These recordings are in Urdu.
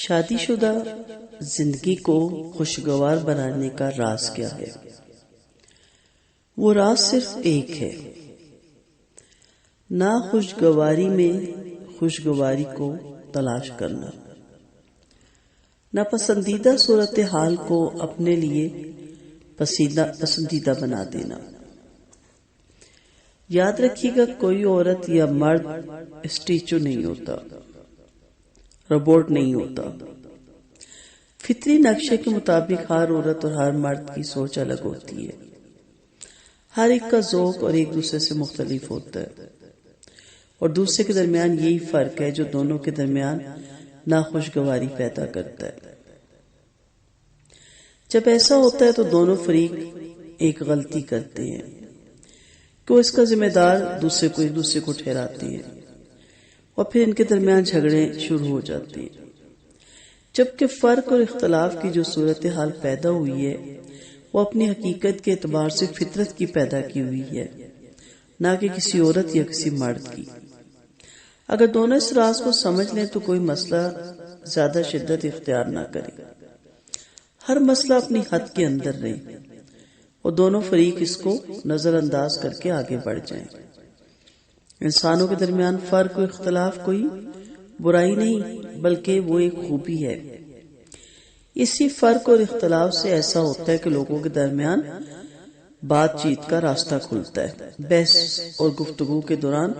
شادی شدہ زندگی کو خوشگوار بنانے کا راز کیا ہے؟ وہ راز صرف ایک ہے، ناخوشگواری میں خوشگواری کو تلاش کرنا، ناپسندیدہ صورتحال کو اپنے لیے پسندیدہ بنا دینا۔ یاد رکھیے گا، کوئی عورت یا مرد اسٹیچو نہیں ہوتا، روبوٹ نہیں ہوتا۔ فطری نقشے کے مطابق ہر عورت اور ہر مرد کی سوچ الگ ہوتی ہے، ہر ایک کا ذوق اور ایک دوسرے سے مختلف ہوتا ہے، اور دوسرے کے درمیان یہی فرق ہے جو دونوں کے درمیان ناخوشگواری پیدا کرتا ہے۔ جب ایسا ہوتا ہے تو دونوں فریق ایک غلطی کرتے ہیں کہ وہ اس کا ذمہ دار ایک دوسرے کو ٹھہراتے ہیں، اور پھر ان کے درمیان جھگڑے شروع ہو جاتے ہیں، جبکہ فرق اور اختلاف کی جو صورتحال پیدا ہوئی ہے وہ اپنی حقیقت کے اعتبار سے فطرت کی پیدا کی ہوئی ہے، نہ کہ کسی عورت یا کسی مرد کی۔ اگر دونوں اس راز کو سمجھ لیں تو کوئی مسئلہ زیادہ شدت اختیار نہ کرے، ہر مسئلہ اپنی حد کے اندر رہے اور دونوں فریق اس کو نظر انداز کر کے آگے بڑھ جائیں۔ انسانوں کے درمیان فرق و اختلاف کوئی برائی نہیں بلکہ وہ ایک خوبی ہے۔ اسی فرق اور اختلاف سے ایسا ہوتا ہے کہ لوگوں کے درمیان بات چیت کا راستہ کھلتا ہے، بحث اور گفتگو کے دوران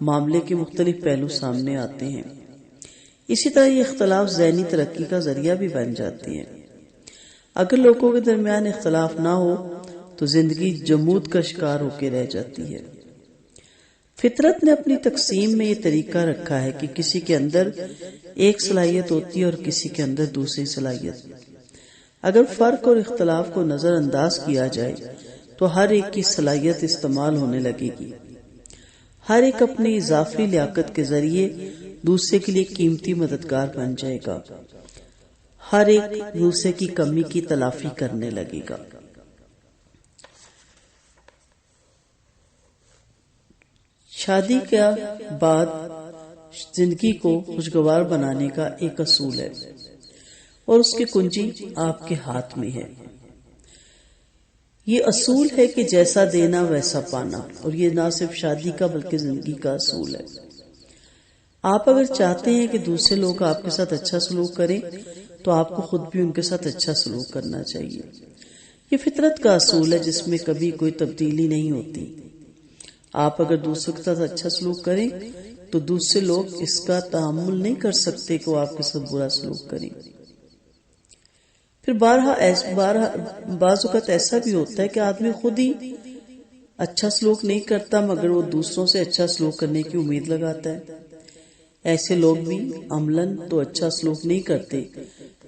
معاملے کے مختلف پہلو سامنے آتے ہیں۔ اسی طرح یہ اختلاف ذہنی ترقی کا ذریعہ بھی بن جاتی ہے۔ اگر لوگوں کے درمیان اختلاف نہ ہو تو زندگی جمود کا شکار ہو کے رہ جاتی ہے۔ فطرت نے اپنی تقسیم میں یہ طریقہ رکھا ہے کہ کسی کے اندر ایک صلاحیت ہوتی ہے اور کسی کے اندر دوسری صلاحیت۔ اگر فرق اور اختلاف کو نظر انداز کیا جائے تو ہر ایک کی صلاحیت استعمال ہونے لگے گی، ہر ایک اپنی اضافی لیاقت کے ذریعے دوسرے کے لیے قیمتی مددگار بن جائے گا، ہر ایک دوسرے کی کمی کی تلافی کرنے لگے گا۔ شادی کے بعد زندگی کو خوشگوار بنانے کا ایک اصول ہے اور اس کی کنجی آپ کے ہاتھ میں ہے۔ یہ اصول ہے کہ جیسا دینا ویسا پانا، اور یہ نہ صرف شادی کا بلکہ زندگی کا اصول ہے۔ آپ اگر چاہتے ہیں کہ دوسرے لوگ آپ کے ساتھ اچھا سلوک کریں تو آپ کو خود بھی ان کے ساتھ اچھا سلوک کرنا چاہیے۔ یہ فطرت کا اصول ہے جس میں کبھی کوئی تبدیلی نہیں ہوتی۔ آپ اگر دوسروں کے ساتھ اچھا سلوک کریں تو دوسرے لوگ اس کا تحمل نہیں کر سکتے کہ وہ آپ کے ساتھ برا سلوک کریں۔ پھر بعض اوقات ایسا بھی ہوتا ہے کہ آدمی خود ہی اچھا سلوک نہیں کرتا مگر وہ دوسروں سے اچھا سلوک کرنے کی امید لگاتا ہے۔ ایسے لوگ بھی عملاً تو اچھا سلوک نہیں کرتے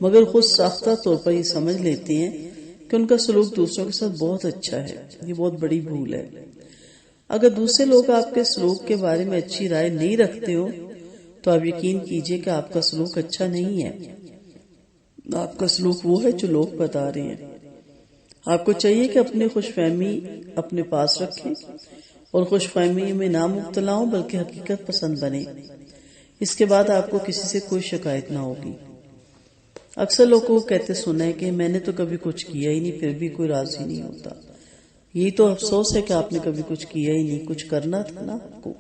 مگر خود ساختہ طور پر یہ سمجھ لیتے ہیں کہ ان کا سلوک دوسروں کے ساتھ بہت اچھا ہے۔ یہ بہت بڑی بھول ہے۔ اگر دوسرے لوگ آپ کے سلوک کے بارے میں اچھی رائے نہیں رکھتے ہو تو آپ یقین کیجئے کہ آپ کا سلوک اچھا نہیں ہے۔ آپ کا سلوک وہ ہے جو لوگ بتا رہے ہیں۔ آپ کو چاہیے کہ اپنی خوش فہمی اپنے پاس رکھیں اور خوش فہمی میں نہ مبتلا ہوں بلکہ حقیقت پسند بنے۔ اس کے بعد آپ کو کسی سے کوئی شکایت نہ ہوگی۔ اکثر لوگوں کو کہتے سنا ہے کہ میں نے تو کبھی کچھ کیا ہی نہیں پھر بھی کوئی راضی نہیں ہوتا۔ یہی تو افسوس ہے کہ آپ نے کبھی کچھ کیا ہی نہیں، کچھ کرنا تھا نا آپ کو۔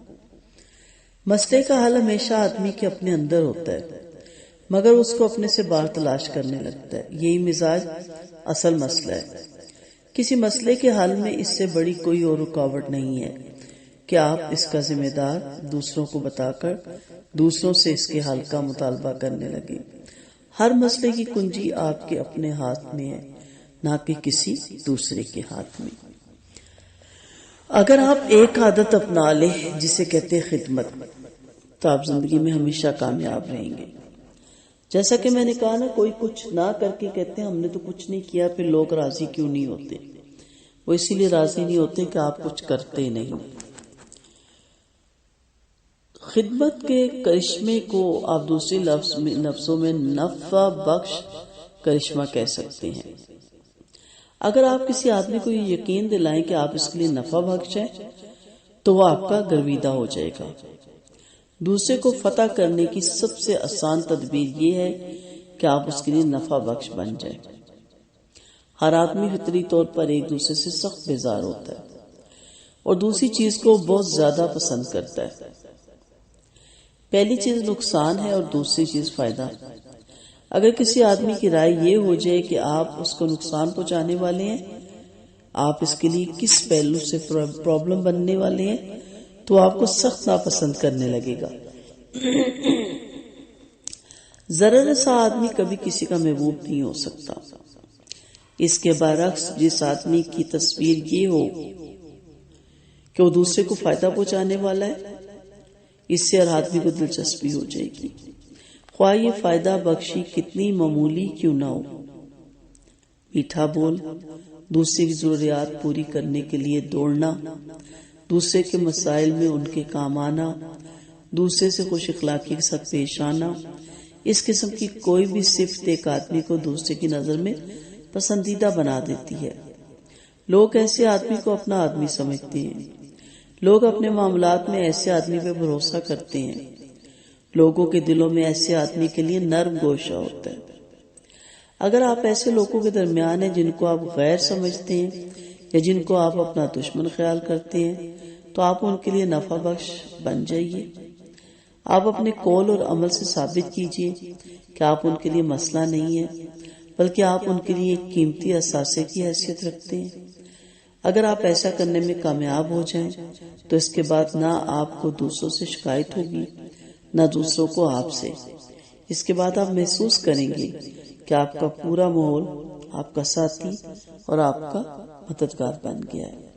مسئلے کا حل ہمیشہ آدمی کے اپنے اندر ہوتا ہے مگر اس کو اپنے سے باہر تلاش کرنے لگتا ہے۔ یہی مزاج اصل مسئلہ ہے۔ کسی مسئلے کے حل میں اس سے بڑی کوئی اور رکاوٹ نہیں ہے کہ آپ اس کا ذمہ دار دوسروں کو بتا کر دوسروں سے اس کے حل کا مطالبہ کرنے لگے۔ ہر مسئلے کی کنجی آپ کے اپنے ہاتھ میں ہے، نہ کہ کسی دوسرے کے ہاتھ میں۔ اگر آپ ایک عادت اپنا لیں جسے کہتے ہیں خدمت، تو آپ زندگی میں ہمیشہ کامیاب رہیں گے۔ جیسا کہ میں نے کہا نا، کوئی کچھ نہ کر کے کہتے ہیں ہم نے تو کچھ نہیں کیا، پھر لوگ راضی کیوں نہیں ہوتے؟ وہ اسی لیے راضی نہیں ہوتے کہ آپ کچھ کرتے نہیں۔ خدمت کے کرشمے کو آپ دوسرے لفظوں میں نفع بخش کرشمہ کہہ سکتے ہیں۔ اگر آپ کسی آدمی کو یہ یقین دلائیں کہ آپ اس کے لیے نفع بخش ہیں تو وہ آپ کا گرویدہ ہو جائے گا۔ دوسرے کو فتح کرنے کی سب سے آسان تدبیر یہ ہے کہ آپ اس کے لیے نفع بخش بن جائیں۔ ہر آدمی فطری طور پر ایک دوسرے سے سخت بیزار ہوتا ہے اور دوسری چیز کو بہت زیادہ پسند کرتا ہے۔ پہلی چیز نقصان ہے اور دوسری چیز فائدہ۔ اگر کسی آدمی کی رائے یہ ہو جائے کہ آپ اس کو نقصان پہنچانے والے ہیں، آپ اس کے لیے کس پہلو سے پرابلم بننے والے ہیں، تو آپ کو سخت ناپسند کرنے لگے گا۔ ذرا سا آدمی کبھی کسی کا محبوب نہیں ہو سکتا۔ اس کے برعکس جس آدمی کی تصویر یہ ہو کہ وہ دوسرے کو فائدہ پہنچانے والا ہے، اس سے ہر آدمی کو دلچسپی ہو جائے گی، خواہ یہ فائدہ بخشی کتنی معمولی کیوں نہ ہو۔ میٹھا بول، دوسرے کی ضروریات پوری کرنے کے لیے دوڑنا، دوسرے کے مسائل میں ان کے کام آنا، دوسرے سے خوش اخلاقی کے ساتھ پیش آنا، اس قسم کی کوئی بھی صفت ایک آدمی کو دوسرے کی نظر میں پسندیدہ بنا دیتی ہے۔ لوگ ایسے آدمی کو اپنا آدمی سمجھتے ہیں۔ لوگ اپنے معاملات میں ایسے آدمی پہ بھروسہ کرتے ہیں۔ لوگوں کے دلوں میں ایسے آدمی کے لیے نرم گوشہ ہوتا ہے۔ اگر آپ ایسے لوگوں کے درمیان ہیں جن کو آپ غیر سمجھتے ہیں یا جن کو آپ اپنا دشمن خیال کرتے ہیں، تو آپ ان کے لیے نفع بخش بن جائیے۔ آپ اپنے قول اور عمل سے ثابت کیجئے کہ آپ ان کے لیے مسئلہ نہیں ہے، بلکہ آپ ان کے لیے ایک قیمتی اثاثے کی حیثیت رکھتے ہیں۔ اگر آپ ایسا کرنے میں کامیاب ہو جائیں تو اس کے بعد نہ آپ کو دوسروں سے شکایت ہوگی، نہ دوسروں کو آپ سے۔ اس کے بعد آپ محسوس کریں گے کہ آپ کا پورا ماحول آپ کا ساتھی اور آپ کا مددگار بن گیا ہے۔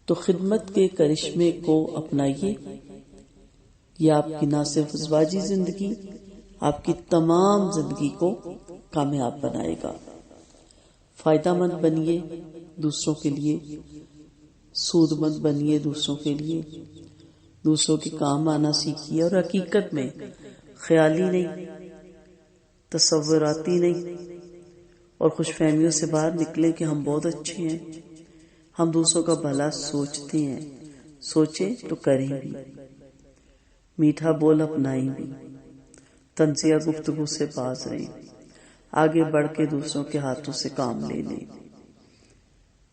تو خدمت کے کرشمے کو اپنائیے، یہ آپ کی نہ صرف ازواجی زندگی، آپ کی تمام زندگی کو کامیاب بنائے گا۔ فائدہ مند بنیے دوسروں کے لیے، سود مند بنیے دوسروں کے لیے، دوسروں کے کام آنا سیکھیے، اور حقیقت میں خیالی نہیں، تصوراتی نہیں، اور خوش فہمیوں سے باہر نکلے کہ ہم بہت اچھے ہیں، ہم دوسروں کا بھلا سوچتے ہیں، سوچیں تو کریں بھی، میٹھا بول اپنائیں بھی، تنزیہ گفتگو سے باز رہیں، آگے بڑھ کے دوسروں کے ہاتھوں سے کام لے لیں،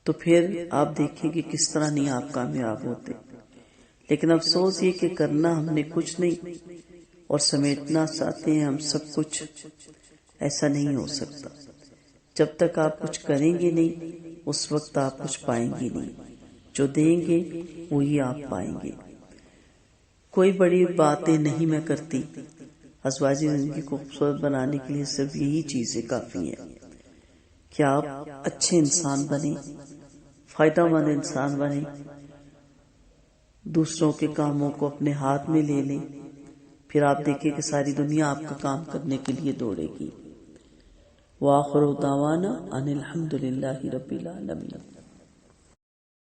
تو پھر آپ دیکھیں کہ کس طرح نہیں آپ کامیاب ہوتے۔ لیکن افسوس یہ کہ کرنا ہم نے کچھ نہیں اور سمیٹنا چاہتے ہیں ہم سب کچھ، ایسا نہیں ہو سکتا۔ جب تک آپ کچھ کریں گے نہیں، اس وقت آپ کچھ پائیں گے نہیں۔ جو دیں گے وہی آپ پائیں گے۔ کوئی بڑی باتیں نہیں میں کرتی، ازواجی زندگی کو خوبصورت بنانے کے لیے صرف یہی چیزیں کافی ہیں کہ آپ اچھے انسان بنیں، فائدہ مند انسان بنیں، دوسروں کے کاموں کو اپنے ہاتھ میں لے لیں، پھر آپ دیکھیں کہ ساری دنیا آپ کا کام کرنے کے لیے دوڑے گی۔ وآخر دعوانا ان الحمد للہ رب العالمین۔